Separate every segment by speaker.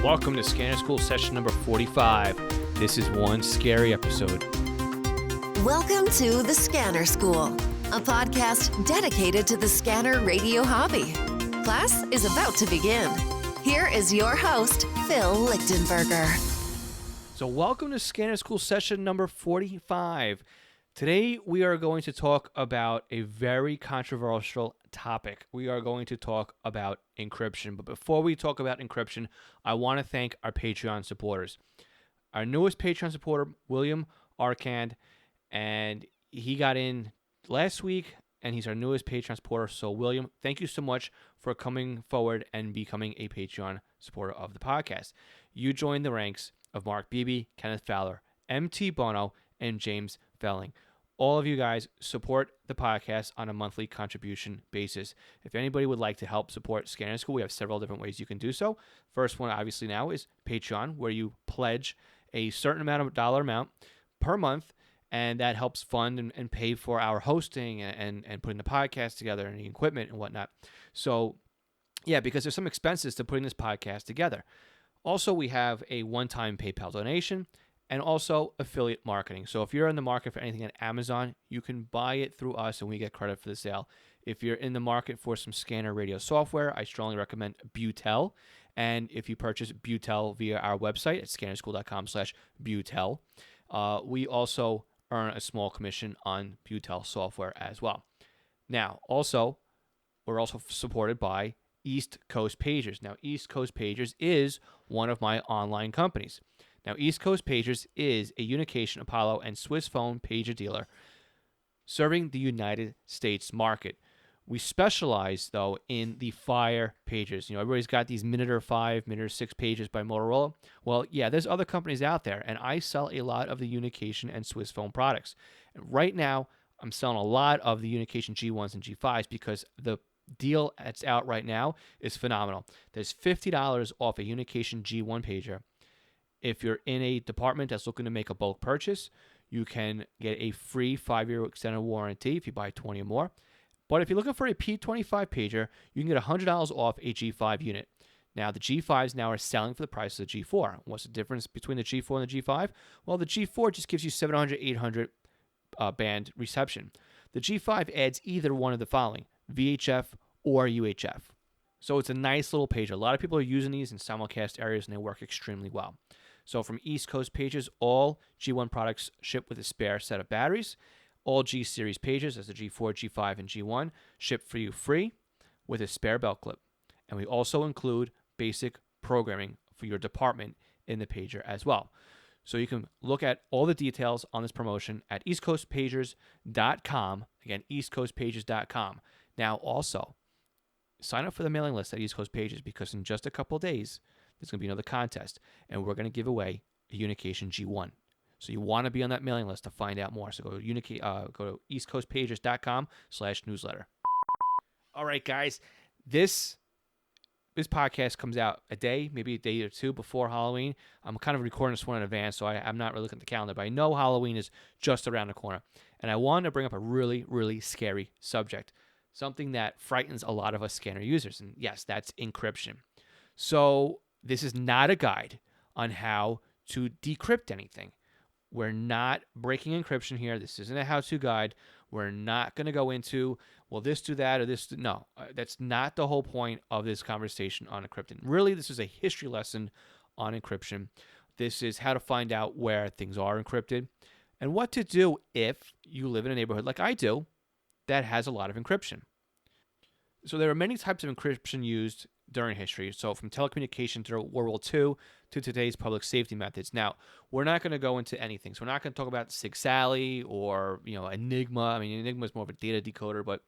Speaker 1: Welcome to Scanner School session number 45. This is one scary episode.
Speaker 2: Welcome to the Scanner School, a podcast dedicated to the scanner radio hobby. Class is about to begin. Here is your host, Phil Lichtenberger.
Speaker 1: So welcome to Scanner School session number 45. Today we are going to talk about a very controversial topic. We are going to talk about encryption. But before we talk about encryption, I want to thank our Patreon supporters. Our newest Patreon supporter, William Arcand, and he got in last week, and he's our newest Patreon supporter. So William, thank you so much for coming forward and becoming a Patreon supporter of the podcast. You joined the ranks of Mark Beebe, Kenneth Fowler, MT Bono, and James Felling. All of you guys support the podcast on a monthly contribution basis. If anybody would like to help support Scanner School, we have several different ways you can do so. First one, obviously, now is Patreon, where you pledge a certain dollar amount per month, and that helps fund and pay for our hosting and putting the podcast together and the equipment and whatnot. So, yeah, because there's some expenses to putting this podcast together. Also, we have a one-time PayPal donation, and also affiliate marketing. So if you're in the market for anything at Amazon, you can buy it through us and we get credit for the sale. If you're in the market for some scanner radio software, I strongly recommend Butel. And if you purchase Butel via our website at scannerschool.com/Butel, we also earn a small commission on Butel software as well. Now, we're also supported by East Coast Pagers. Now, East Coast Pagers is one of my online companies. Now, East Coast Pagers is a Unication, Apollo, and Swiss Phone pager dealer serving the United States market. We specialize, though, in the Fire pagers. You know, everybody's got these Minitor 5, Minitor 6 pages by Motorola. Well, yeah, there's other companies out there, and I sell a lot of the Unication and Swiss Phone products. And right now, I'm selling a lot of the Unication G1s and G5s because the deal that's out right now is phenomenal. There's $50 off a Unication G1 pager. If you're in a department that's looking to make a bulk purchase, you can get a free 5-year extended warranty if you buy 20 or more. But if you're looking for a P25 pager, you can get $100 off a G5 unit. Now, the G5s now are selling for the price of the G4. What's the difference between the G4 and the G5? Well, the G4 just gives you 700, 800 band reception. The G5 adds either one of the following, VHF or UHF. So it's a nice little pager. A lot of people are using these in simulcast areas, and they work extremely well. So from East Coast Pagers, all G1 products ship with a spare set of batteries. All G-Series Pagers, as the G4, G5, and G1, ship for you free with a spare belt clip. And we also include basic programming for your department in the pager as well. So you can look at all the details on this promotion at eastcoastpagers.com. Again, eastcoastpagers.com. Now also, sign up for the mailing list at East Coast Pagers because in just a couple of days, there's going to be another contest, and we're going to give away a Unication G1. So you want to be on that mailing list to find out more. So go to eastcoastpagers.com/newsletter. All right, guys, this podcast comes out maybe a day or two before Halloween. I'm kind of recording this one in advance, so I'm not really looking at the calendar, but I know Halloween is just around the corner. And I wanted to bring up a really, really scary subject, something that frightens a lot of us scanner users. And yes, that's encryption. So this is not a guide on how to decrypt anything. We're not breaking encryption here. This isn't a how-to guide. We're not going to go into, well, this do that or this do. No, that's not the whole point of this conversation on encrypting. Really, this is a history lesson on encryption. This is how to find out where things are encrypted and what to do if you live in a neighborhood like I do that has a lot of encryption. So there are many types of encryption used during history. So from telecommunication to World War II to today's public safety methods. Now, we're not going to go into anything. So we're not going to talk about Sig Sally or, Enigma. I mean, Enigma is more of a data decoder, but,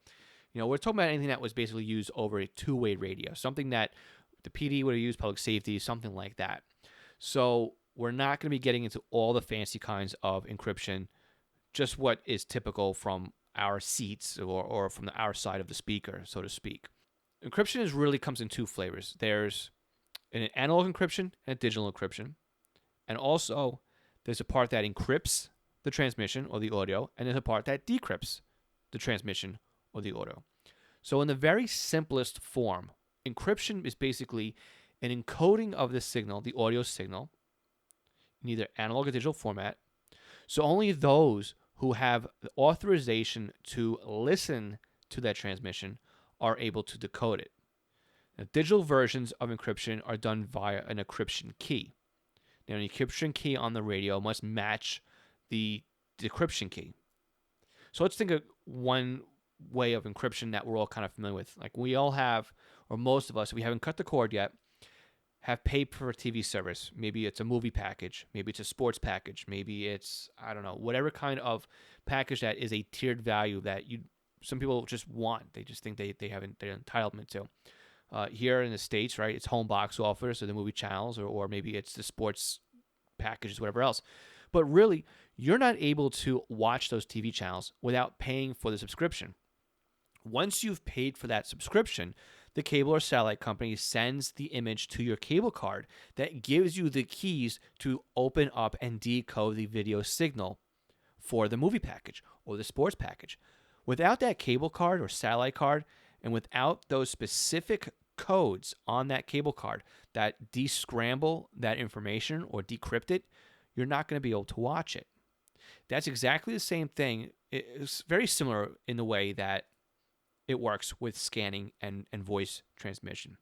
Speaker 1: we're talking about anything that was basically used over a two-way radio, something that the PD would have used, public safety, something like that. So we're not going to be getting into all the fancy kinds of encryption, just what is typical from our seats or from our side of the speaker, so to speak. Encryption really comes in two flavors. There's an analog encryption and a digital encryption. And also, there's a part that encrypts the transmission or the audio, and there's a part that decrypts the transmission or the audio. So in the very simplest form, encryption is basically an encoding of the signal, the audio signal, in either analog or digital format. So only those who have the authorization to listen to that transmission are able to decode it. Now, digital versions of encryption are done via an encryption key. Now, an encryption key on the radio must match the decryption key. So let's think of one way of encryption that we're all kind of familiar with. Like we all have, or most of us, if we haven't cut the cord yet, have paid for a TV service. Maybe it's a movie package. Maybe it's a sports package. Maybe it's, I don't know, whatever kind of package that is a tiered value that some people just want. They just think they have their entitlement to. Here in the States, right, it's home box offers or the movie channels, or maybe it's the sports packages, whatever else. But really, you're not able to watch those TV channels without paying for the subscription. Once you've paid for that subscription, the cable or satellite company sends the image to your cable card that gives you the keys to open up and decode the video signal for the movie package or the sports package. Without that cable card or satellite card, and without those specific codes on that cable card that descramble that information or decrypt it, you're not going to be able to watch it. That's exactly the same thing. It's very similar in the way that it works with scanning and voice transmission.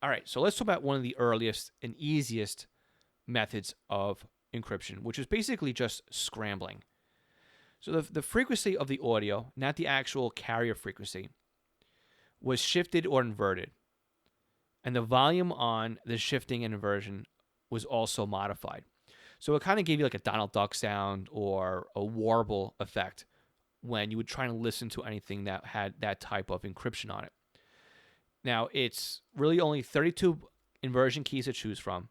Speaker 1: All right, so let's talk about one of the earliest and easiest methods of encryption, which is basically just scrambling. So the frequency of the audio, not the actual carrier frequency, was shifted or inverted. And the volume on the shifting and inversion was also modified. So it kind of gave you like a Donald Duck sound or a warble effect when you would try to listen to anything that had that type of encryption on it. Now, it's really only 32 inversion keys to choose from.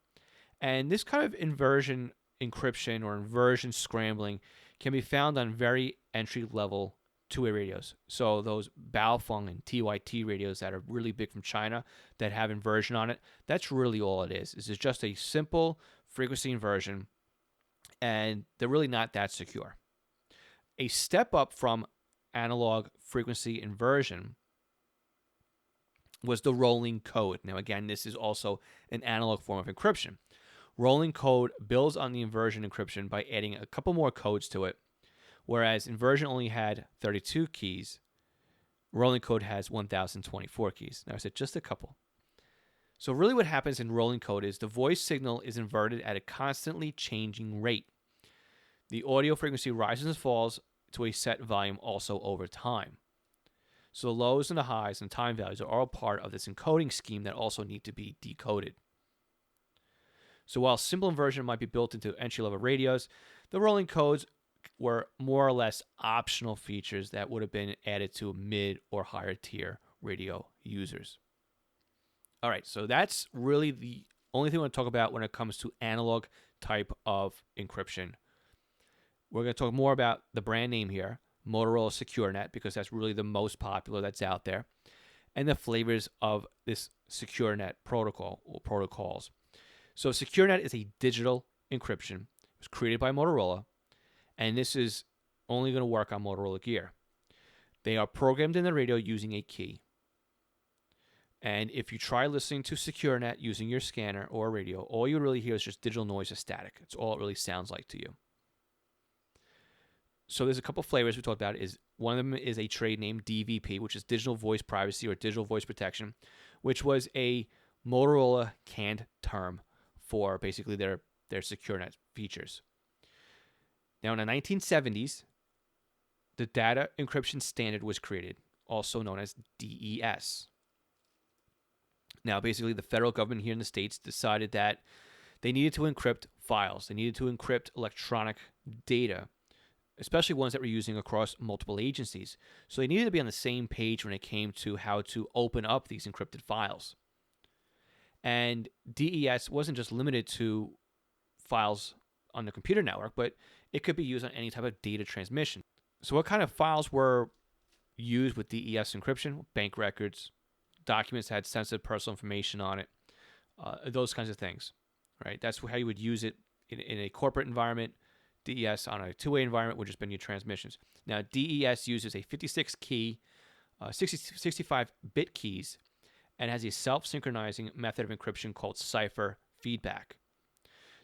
Speaker 1: And this kind of inversion encryption or inversion scrambling can be found on very entry-level two-way radios. So those Baofeng and TYT radios that are really big from China that have inversion on it, that's really all it is. It's just a simple frequency inversion, and they're really not that secure. A step up from analog frequency inversion was the rolling code. Now, again, this is also an analog form of encryption. Rolling code builds on the inversion encryption by adding a couple more codes to it. Whereas inversion only had 32 keys, rolling code has 1,024 keys. Now I said just a couple. So really what happens in rolling code is the voice signal is inverted at a constantly changing rate. The audio frequency rises and falls to a set volume also over time. So the lows and the highs and time values are all part of this encoding scheme that also need to be decoded. So while simple inversion might be built into entry-level radios, the rolling codes were more or less optional features that would have been added to mid or higher tier radio users. All right, so that's really the only thing I want to talk about when it comes to analog type of encryption. We're going to talk more about the brand name here, Motorola SecureNet, because that's really the most popular that's out there, and the flavors of this SecureNet protocol or protocols. So SecureNet is a digital encryption. It was created by Motorola, and this is only going to work on Motorola gear. They are programmed in the radio using a key. And if you try listening to SecureNet using your scanner or radio, all you really hear is just digital noise or static. It's all it really sounds like to you. So there's a couple flavors we talked about. One of them is a trade name, DVP, which is Digital Voice Privacy or Digital Voice Protection, which was a Motorola canned term for basically their SecureNet features. Now, in the 1970s, the data encryption standard was created, also known as DES. Now, basically, the federal government here in the States decided that they needed to encrypt files. They needed to encrypt electronic data, especially ones that were using across multiple agencies. So they needed to be on the same page when it came to how to open up these encrypted files. And DES wasn't just limited to files on the computer network, but it could be used on any type of data transmission. So what kind of files were used with DES encryption? Bank records, documents that had sensitive personal information on it, those kinds of things, right? That's how you would use it in a corporate environment. DES on a two-way environment would just be your transmissions. Now, DES uses a 56-key, 65-bit keys and has a self-synchronizing method of encryption called cipher feedback.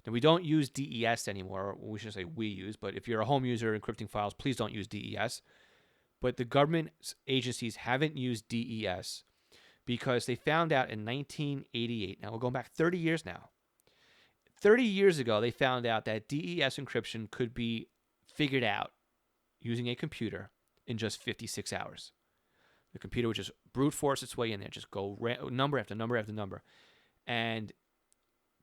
Speaker 1: Now, we don't use DES anymore. We should say we use, but if you're a home user encrypting files, please don't use DES. But the government agencies haven't used DES because they found out in 1988, now we're going back 30 years now. 30 years ago, they found out that DES encryption could be figured out using a computer in just 56 hours. The computer would just brute force its way in there, just go number after number after number. And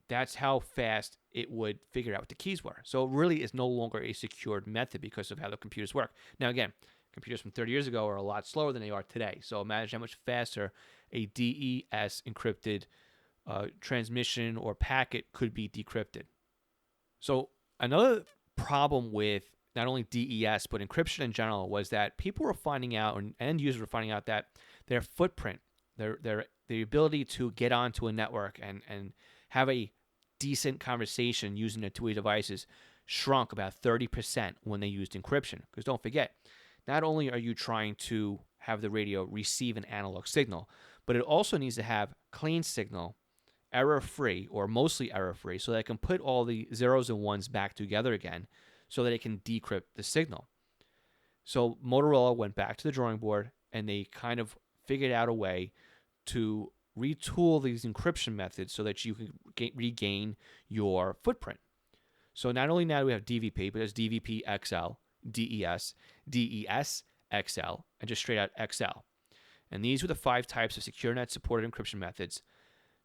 Speaker 1: that's how fast it would figure out what the keys were. So it really is no longer a secured method because of how the computers work. Now, again, computers from 30 years ago are a lot slower than they are today. So imagine how much faster a DES encrypted transmission or packet could be decrypted. So another problem with not only DES, but encryption in general was that people were finding out, and end users were finding out that their footprint, the ability to get onto a network and have a decent conversation using their two-way devices shrunk about 30% when they used encryption. Because don't forget, not only are you trying to have the radio receive an analog signal, but it also needs to have clean signal, error-free or mostly error-free, so that it can put all the zeros and ones back together again so that it can decrypt the signal. So Motorola went back to the drawing board and they kind of figured out a way to retool these encryption methods so that you can regain your footprint. So not only now do we have DVP, but there's DVP XL, DES, DES XL, and just straight out XL. And these were the 5 types of SecureNet supported encryption methods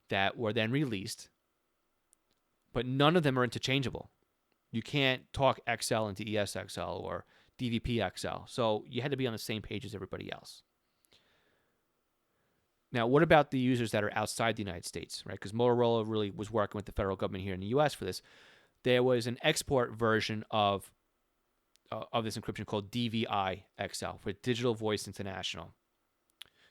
Speaker 1: that were then released, but none of them are interchangeable. You can't talk XL into DES XL or DVP XL. So you had to be on the same page as everybody else. Now, what about the users that are outside the United States, right? Because Motorola really was working with the federal government here in the U.S. for this. There was an export version of this encryption called DVI XL for Digital Voice International.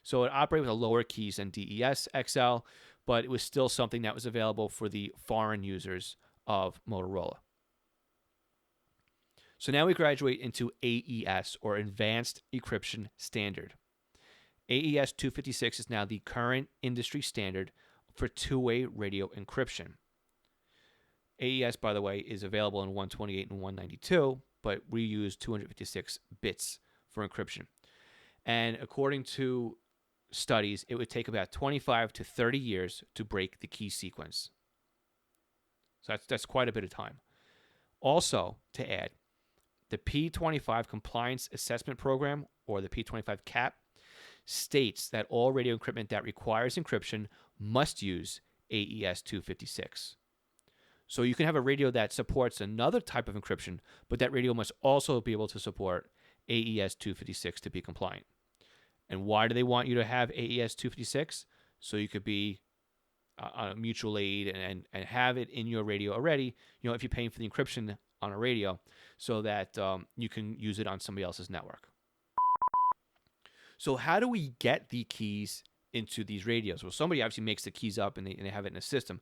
Speaker 1: So it operated with a lower keys than DES XL, but it was still something that was available for the foreign users of Motorola. So now we graduate into AES, or Advanced Encryption Standard. AES 256 is now the current industry standard for two-way radio encryption. AES, by the way, is available in 128 and 192, but we use 256 bits for encryption. And according to studies, it would take about 25 to 30 years to break the key sequence. So that's quite a bit of time. Also, to add, the P25 Compliance Assessment Program, or the P25 CAP, states that all radio encryption that requires encryption must use AES 256. So you can have a radio that supports another type of encryption, but that radio must also be able to support AES 256 to be compliant. And why do they want you to have AES 256? So you could be on a mutual aid and have it in your radio already, if you're paying for the encryption on a radio, so that you can use it on somebody else's network. So how do we get the keys into these radios? Well, somebody obviously makes the keys up and they have it in a system.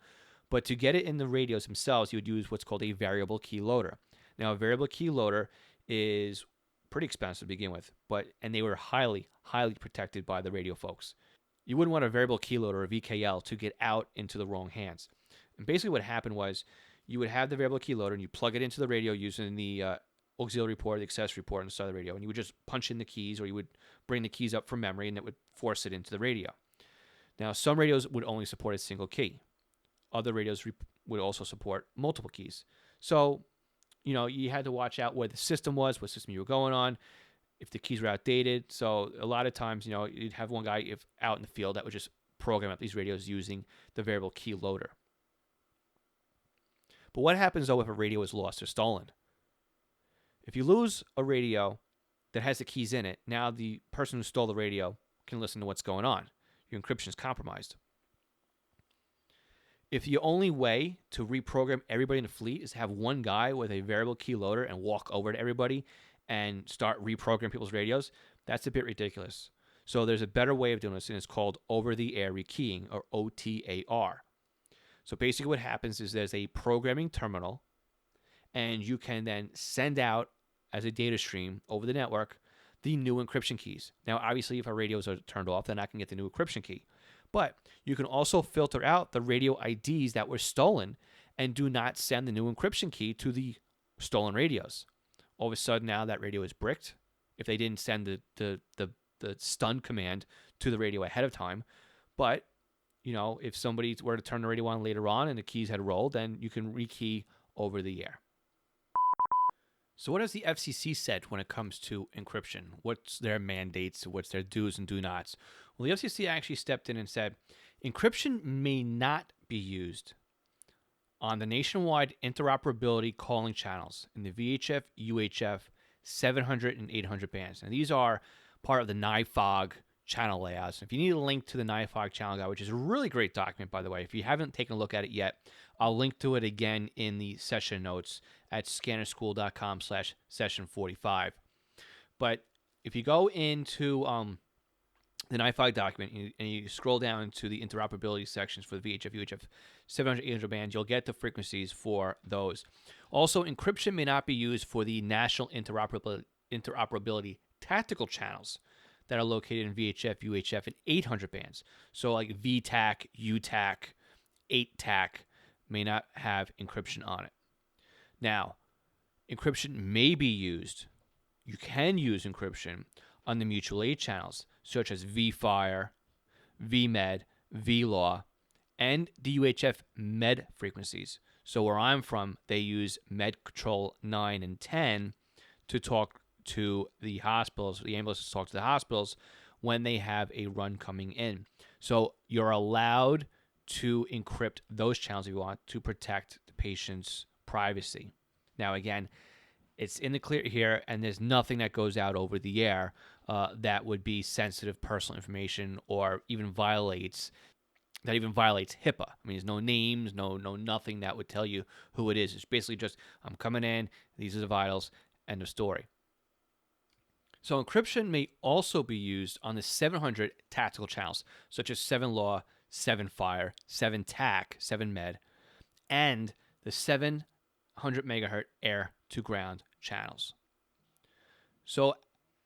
Speaker 1: But to get it in the radios themselves, you would use what's called a variable key loader. Now, a variable key loader is pretty expensive to begin with, and they were highly, highly protected by the radio folks. You wouldn't want a variable key loader, or VKL, to get out into the wrong hands. And basically what happened was you would have the variable key loader and you plug it into the radio using the auxiliary port, the accessory port on the side of the radio, and you would just punch in the keys, or you would bring the keys up from memory and it would force it into the radio. Now, some radios would only support a single key. Other radios would also support multiple keys. So, you had to watch out where the system was, what system you were going on, if the keys were outdated. So a lot of times, you'd have one guy out in the field that would just program up these radios using the variable key loader. But what happens, though, if a radio is lost or stolen? If you lose a radio that has the keys in it, now the person who stole the radio can listen to what's going on. Your encryption is compromised. If the only way to reprogram everybody in the fleet is to have one guy with a variable key loader and walk over to everybody and start reprogramming people's radios, that's a bit ridiculous. So there's a better way of doing this, and it's called over-the-air rekeying, or OTAR. So basically what happens is there's a programming terminal, and you can then send out as a data stream over the network the new encryption keys. Now, obviously, if our radios are turned off, then I can get the new encryption key. But you can also filter out the radio IDs that were stolen and do not send the new encryption key to the stolen radios. All of a sudden now that radio is bricked if they didn't send the stun command to the radio ahead of time. But, if somebody were to turn the radio on later on and the keys had rolled, then you can rekey over the air. So what has the FCC said when it comes to encryption? What's their mandates? What's their do's and do nots? Well, the FCC actually stepped in and said, encryption may not be used on the nationwide interoperability calling channels in the VHF, UHF, 700 and 800 bands. And these are part of the NIFOG channel layouts. If you need a link to the NIFOG channel guide, which is a really great document, by the way, if you haven't taken a look at it yet, I'll link to it again in the session notes at scannerschool.com/session45. But if you go into the NIFOG document and you scroll down to the interoperability sections for the VHF, UHF, 700, 800 bands, you'll get the frequencies for those. Also, encryption may not be used for the national interoperability tactical channels that are located in VHF, UHF, and 800 bands. So like VTAC, UTAC, 8TAC may not have encryption on it. Now, encryption may be used. You can use encryption on the mutual aid channels, such as VFire, VMed, VLaw, and the UHF med frequencies. So where I'm from, they use Med Control 9 and 10 to talk to the hospitals, the ambulances talk to the hospitals when they have a run coming in. So you're allowed to encrypt those channels if you want to protect the patient's privacy. Now, again, it's in the clear here, and there's nothing that goes out over the air that would be sensitive personal information or even violates HIPAA. I mean, there's no names, no nothing that would tell you who it is. It's basically just, I'm coming in, these are the vitals, end of story. So encryption may also be used on the 700 tactical channels, such as 7Law, 7Fire, 7TAC, 7Med, and the 700 megahertz air-to-ground channels. So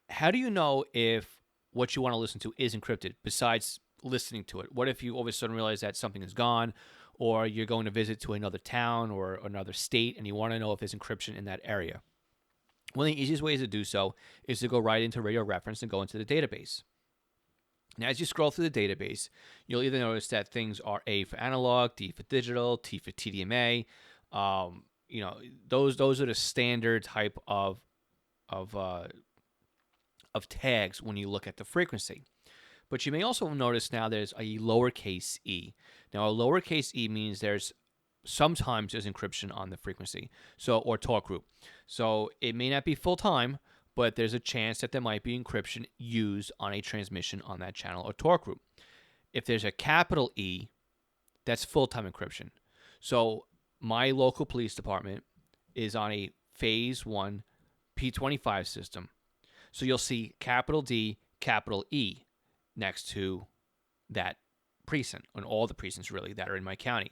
Speaker 1: how do you know if what you want to listen to is encrypted besides listening to it? What if you all of a sudden realize that something is gone, or you're going to visit to another town or another state and you want to know if there's encryption in that area? One of the easiest ways to do so is to go right into radio reference and go into the database. Now, as you scroll through the database, you'll either notice that things are A for analog, D for digital, T for TDMA. Those are the standard type of tags when you look at the frequency. But you may also notice now there's a lowercase e. Now, a lowercase e means sometimes there's encryption on the frequency, or talk group. So it may not be full time, but there's a chance that there might be encryption used on a transmission on that channel or talk group. If there's a capital E, that's full-time encryption. So my local police department is on a phase 1 P25 system. So you'll see capital D, capital E next to that precinct, on all the precincts really that are in my county.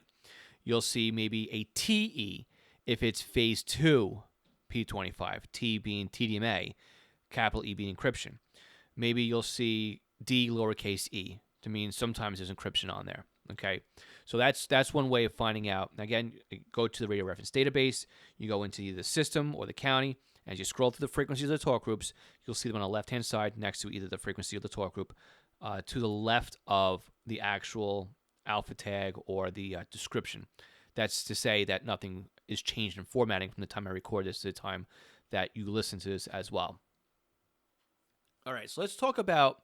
Speaker 1: You'll see maybe a TE if it's phase 2 P25, T being TDMA, capital E being encryption. Maybe you'll see D lowercase e to mean sometimes there's encryption on there. Okay, so that's one way of finding out. Again, go to the radio reference database. You go into either the system or the county. As you scroll through the frequencies of the talk groups, you'll see them on the left-hand side next to either the frequency of the talk group, to the left of the actual alpha tag or the description. That's to say that nothing is changed in formatting from the time I record this to the time that you listen to this as well. All right, so let's talk about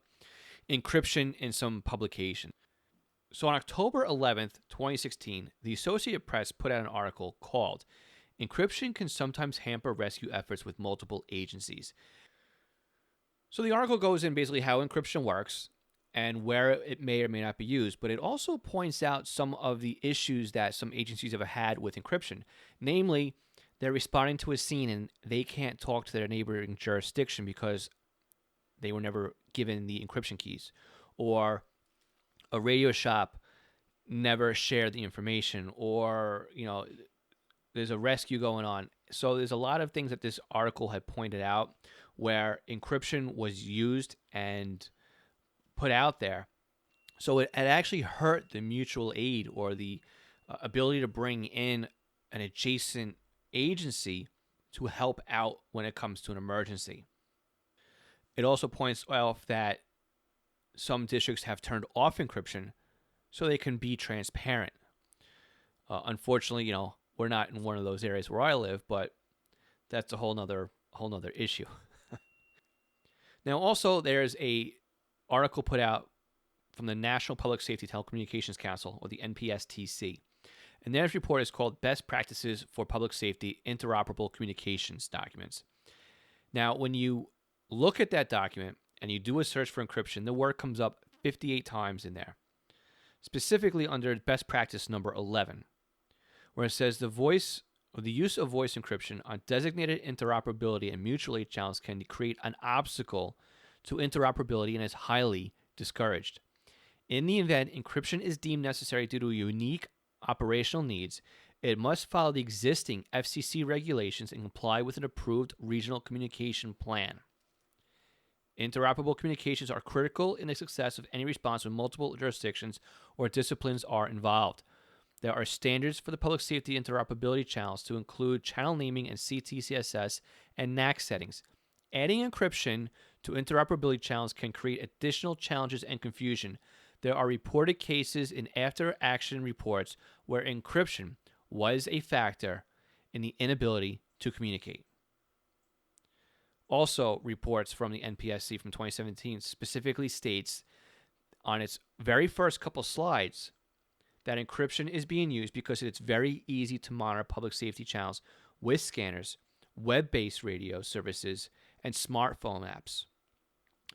Speaker 1: encryption in some publications. So on October 11th, 2016, the Associated Press put out an article called "Encryption Can Sometimes Hamper Rescue Efforts with Multiple Agencies." So the article goes in basically how encryption works and where it may or may not be used, but it also points out some of the issues that some agencies have had with encryption. Namely, they're responding to a scene and they can't talk to their neighboring jurisdiction because they were never given the encryption keys, or a radio shop never shared the information, or there's a rescue going on. So there's a lot of things that this article had pointed out where encryption was used and put out there So it actually hurt the mutual aid or the ability to bring in an adjacent agency to help out when it comes to an emergency. It also points out that some districts have turned off encryption so they can be transparent. Unfortunately, we're not in one of those areas where I live, but that's a whole nother issue. Now, also, there's a article put out from the National Public Safety Telecommunications Council, or the NPSTC. And their report is called Best Practices for Public Safety Interoperable Communications Documents. Now, when you look at that document and you do a search for encryption, the word comes up 58 times in there, specifically under best practice number 11, where it says the use of voice encryption on designated interoperability and mutual aid channels can create an obstacle to interoperability and is highly discouraged. In the event encryption is deemed necessary due to unique operational needs, it must follow the existing FCC regulations and comply with an approved regional communication plan. Interoperable communications are critical in the success of any response when multiple jurisdictions or disciplines are involved. There are standards for the public safety interoperability channels to include channel naming and CTCSS and NAC settings. Adding encryption to interoperability channels can create additional challenges and confusion. There are reported cases in after-action reports where encryption was a factor in the inability to communicate. Also, reports from the NPSC from 2017 specifically states on its very first couple slides that encryption is being used because it's very easy to monitor public safety channels with scanners, web-based radio services, and smartphone apps.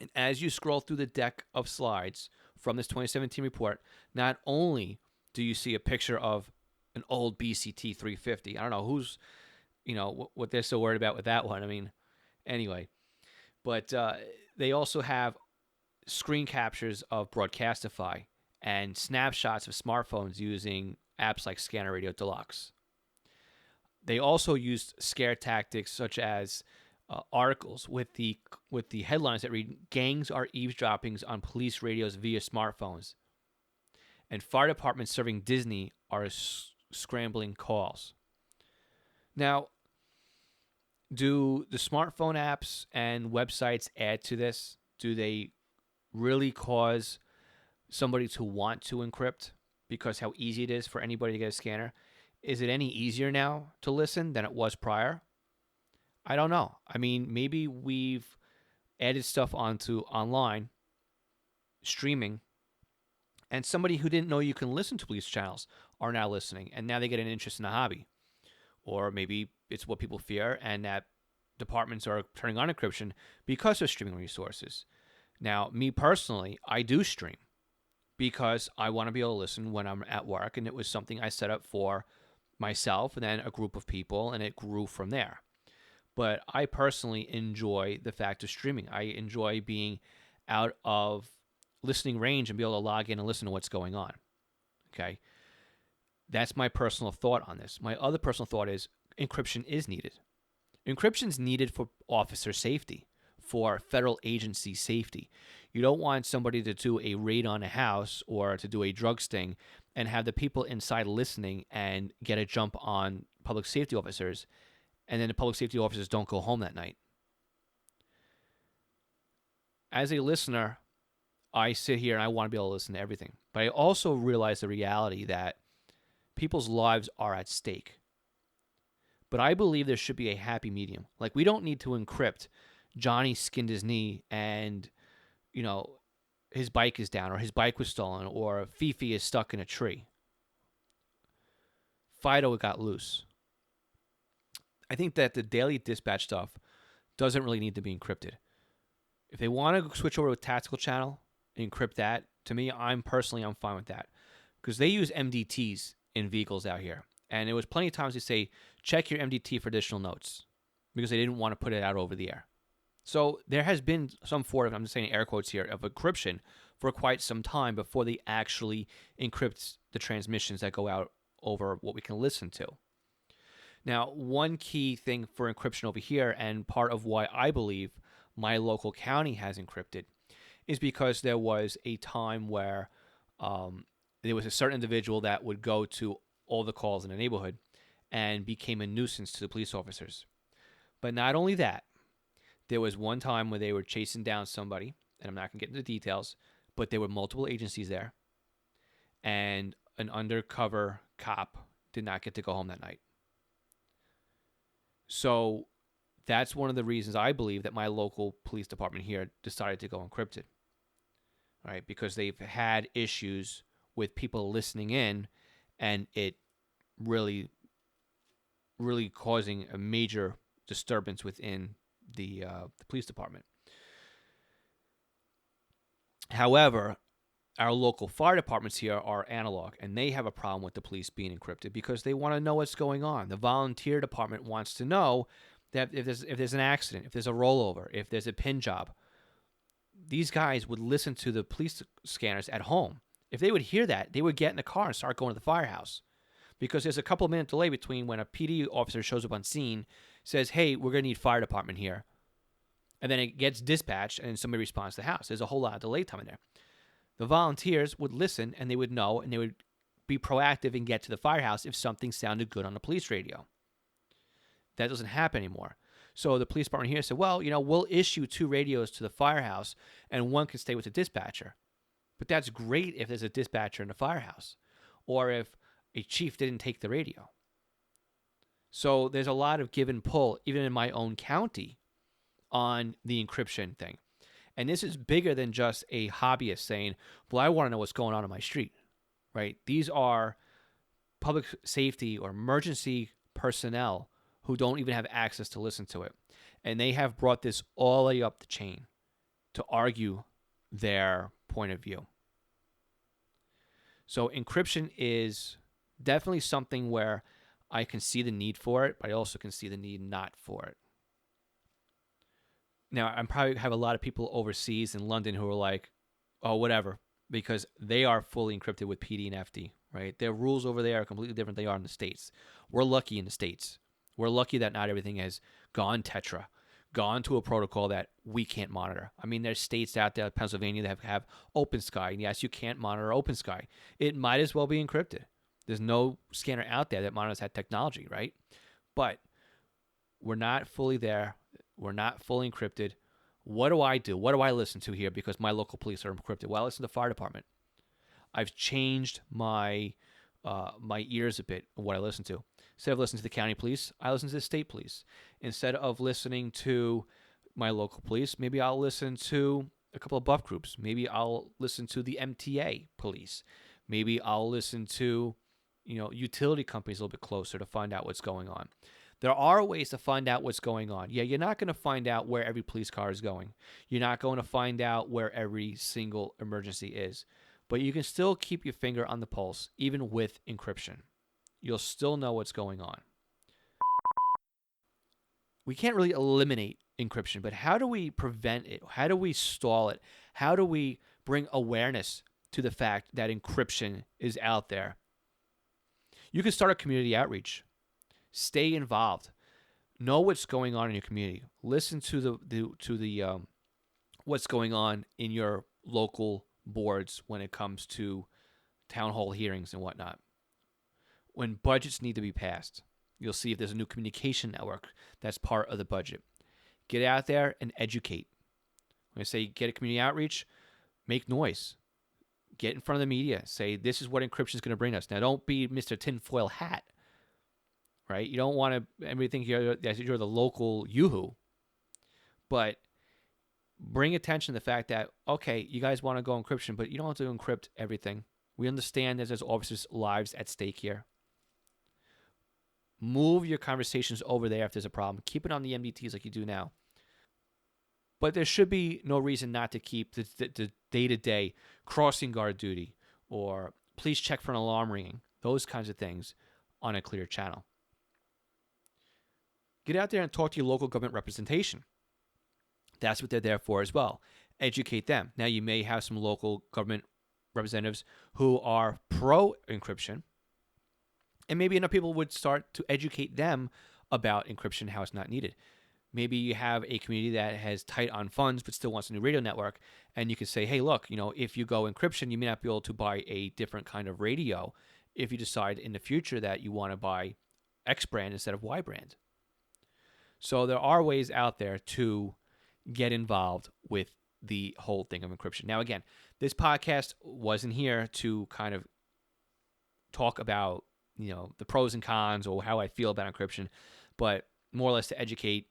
Speaker 1: And as you scroll through the deck of slides from this 2017 report, not only do you see a picture of an old BCT 350. I don't know who's, what they're so worried about with that one. I mean, anyway, but they also have screen captures of Broadcastify and snapshots of smartphones using apps like Scanner Radio Deluxe. They also used scare tactics such as articles with the headlines that read "Gangs are eavesdroppings on police radios via smartphones," and "Fire departments serving Disney are scrambling calls." Now, do the smartphone apps and websites add to this? Do they really cause somebody to want to encrypt because how easy it is for anybody to get a scanner? Is it any easier now to listen than it was prior? I don't know. I mean, maybe we've added stuff onto online streaming, and somebody who didn't know you can listen to police channels are now listening, and now they get an interest in the hobby. Or maybe it's what people fear, and that departments are turning on encryption because of streaming resources. Now, me personally, I do stream because I want to be able to listen when I'm at work, and it was something I set up for myself and then a group of people, and it grew from there. But I personally enjoy the fact of streaming. I enjoy being out of listening range and be able to log in and listen to what's going on. Okay? That's my personal thought on this. My other personal thought is encryption is needed. Encryption is needed for officer safety, for federal agency safety. You don't want somebody to do a raid on a house or to do a drug sting and have the people inside listening and get a jump on public safety officers, and then the public safety officers don't go home that night. As a listener, I sit here and I want to be able to listen to everything. But I also realize the reality that people's lives are at stake. But I believe there should be a happy medium. Like, we don't need to encrypt Johnny skinned his knee and, his bike is down, or his bike was stolen, or Fifi is stuck in a tree. Fido got loose. I think that the daily dispatch stuff doesn't really need to be encrypted. If they want to switch over to a tactical channel and encrypt that, to me, I'm fine with that. Because they use MDTs in vehicles out here. And there was plenty of times they say, check your MDT for additional notes. Because they didn't want to put it out over the air. So there has been some form of, I'm just saying air quotes here, of encryption for quite some time before they actually encrypt the transmissions that go out over what we can listen to. Now, one key thing for encryption over here, and part of why I believe my local county has encrypted, is because there was a time where There was a certain individual that would go to all the calls in the neighborhood and became a nuisance to the police officers. But not only that, there was one time where they were chasing down somebody, and I'm not going to get into the details, but there were multiple agencies there, and an undercover cop did not get to go home that night. So that's one of the reasons I believe that my local police department here decided to go encrypted, right? Because they've had issues with people listening in, and it really, really causing a major disturbance within the police department. However, our local fire departments here are analog, and they have a problem with the police being encrypted because they want to know what's going on. The volunteer department wants to know that if there's an accident, if there's a rollover, if there's a pin job, these guys would listen to the police scanners at home. If they would hear that, they would get in the car and start going to the firehouse, because there's a couple of minute delay between when a PD officer shows up on scene, says, hey, we're going to need fire department here, and then it gets dispatched and somebody responds to the house. There's a whole lot of delay time in there. The volunteers would listen, and they would know, and they would be proactive and get to the firehouse if something sounded good on the police radio. That doesn't happen anymore. So the police department here said, well, we'll issue 2 radios to the firehouse, and 1 can stay with the dispatcher. But that's great if there's a dispatcher in the firehouse, or if a chief didn't take the radio. So there's a lot of give and pull, even in my own county, on the encryption thing. And this is bigger than just a hobbyist saying, well, I want to know what's going on my street, right? These are public safety or emergency personnel who don't even have access to listen to it. And they have brought this all the way up the chain to argue their point of view. So encryption is definitely something where I can see the need for it, but I also can see the need not for it. Now, I probably have a lot of people overseas in London who are like, oh, whatever, because they are fully encrypted with PD and FD, right? Their rules over there are completely different than they are in the States. We're lucky in the States. We're lucky that not everything has gone Tetra, gone to a protocol that we can't monitor. I mean, there's states out there, Pennsylvania, that have open sky. And yes, you can't monitor open sky. It might as well be encrypted. There's no scanner out there that monitors that technology, right? But we're not fully there. We're not fully encrypted. What do I do? What do I listen to here because my local police are encrypted? Well, I listen to the fire department. I've changed my ears a bit of what I listen to. Instead of listening to the county police, I listen to the state police. Instead of listening to my local police, maybe I'll listen to a couple of buff groups. Maybe I'll listen to the MTA police. Maybe I'll listen to, utility companies a little bit closer to find out what's going on. There are ways to find out what's going on. Yeah, you're not going to find out where every police car is going. You're not going to find out where every single emergency is. But you can still keep your finger on the pulse, even with encryption. You'll still know what's going on. We can't really eliminate encryption, but how do we prevent it? How do we stall it? How do we bring awareness to the fact that encryption is out there? You can start a community outreach. Stay involved. Know what's going on in your community. Listen to the what's going on in your local boards when it comes to town hall hearings and whatnot. When budgets need to be passed, you'll see if there's a new communication network that's part of the budget. Get out there and educate. When I say get a community outreach, make noise. Get in front of the media. Say, this is what encryption is going to bring us. Now, don't be Mr. Tinfoil Hat, right? You don't want to everything here that you're the local yoo-hoo. But bring attention to the fact that, okay, you guys want to go encryption, but you don't have to encrypt everything. We understand that there's officers' lives at stake here. Move your conversations over there if there's a problem. Keep it on the MDTs like you do now. But there should be no reason not to keep the day-to-day crossing guard duty or please check for an alarm ringing, those kinds of things on a clear channel. Get out there and talk to your local government representation. That's what they're there for as well. Educate them. Now, you may have some local government representatives who are pro-encryption, and maybe enough people would start to educate them about encryption, how it's not needed. Maybe you have a community that has tight on funds but still wants a new radio network, and you can say, hey, look, if you go encryption, you may not be able to buy a different kind of radio if you decide in the future that you want to buy X brand instead of Y brand. So there are ways out there to get involved with the whole thing of encryption. Now, again, this podcast wasn't here to kind of talk about, the pros and cons or how I feel about encryption, but more or less to educate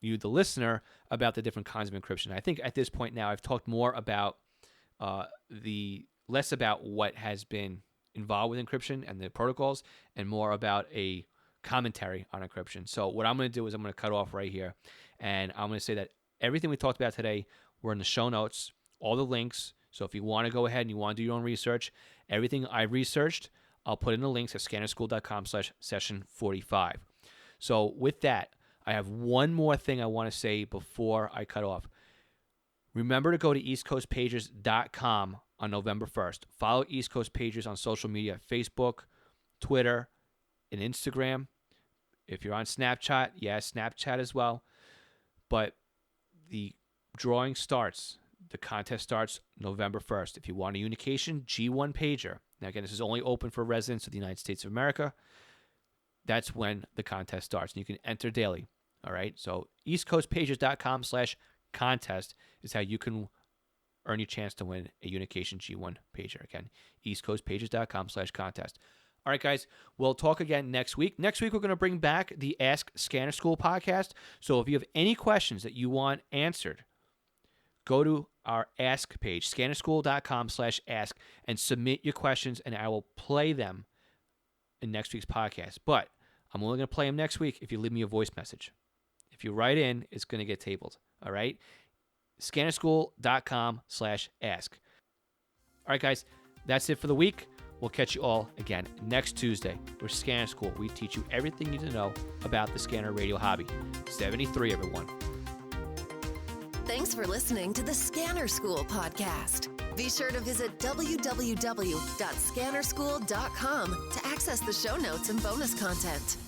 Speaker 1: you, the listener, about the different kinds of encryption. I think at this point now I've talked more about less about what has been involved with encryption and the protocols and more about a commentary on encryption. So what I'm going to do is I'm going to cut off right here, and I'm going to say that everything we talked about today were in the show notes, all the links. So if you want to go ahead and you want to do your own research, everything I researched, I'll put in the links at scannerschool.com/session45. So with that, I have one more thing I want to say before I cut off. Remember to go to eastcoastpagers.com on November 1st. Follow East Coast Pagers on social media, Facebook, Twitter, and Instagram. If you're on Snapchat, Snapchat as well. But the drawing starts, the contest starts November 1st. If you want a Unication G1 pager, now again, this is only open for residents of the United States of America, that's when the contest starts. And you can enter daily. All right. So eastcoastpagers.com/contest is how you can earn your chance to win a Unication G1 pager. Again, eastcoastpagers.com/contest. All right, guys, we'll talk again next week. Next week, we're going to bring back the Ask Scanner School podcast. So if you have any questions that you want answered, go to our Ask page, scannerschool.com/ask, and submit your questions, and I will play them in next week's podcast. But I'm only going to play them next week if you leave me a voice message. If you write in, it's going to get tabled. All right? scannerschool.com/ask. All right, guys, that's it for the week. We'll catch you all again next Tuesday. We're Scanner School. We teach you everything you need to know about the scanner radio hobby. 73, everyone.
Speaker 2: Thanks for listening to the Scanner School podcast. Be sure to visit www.scannerschool.com to access the show notes and bonus content.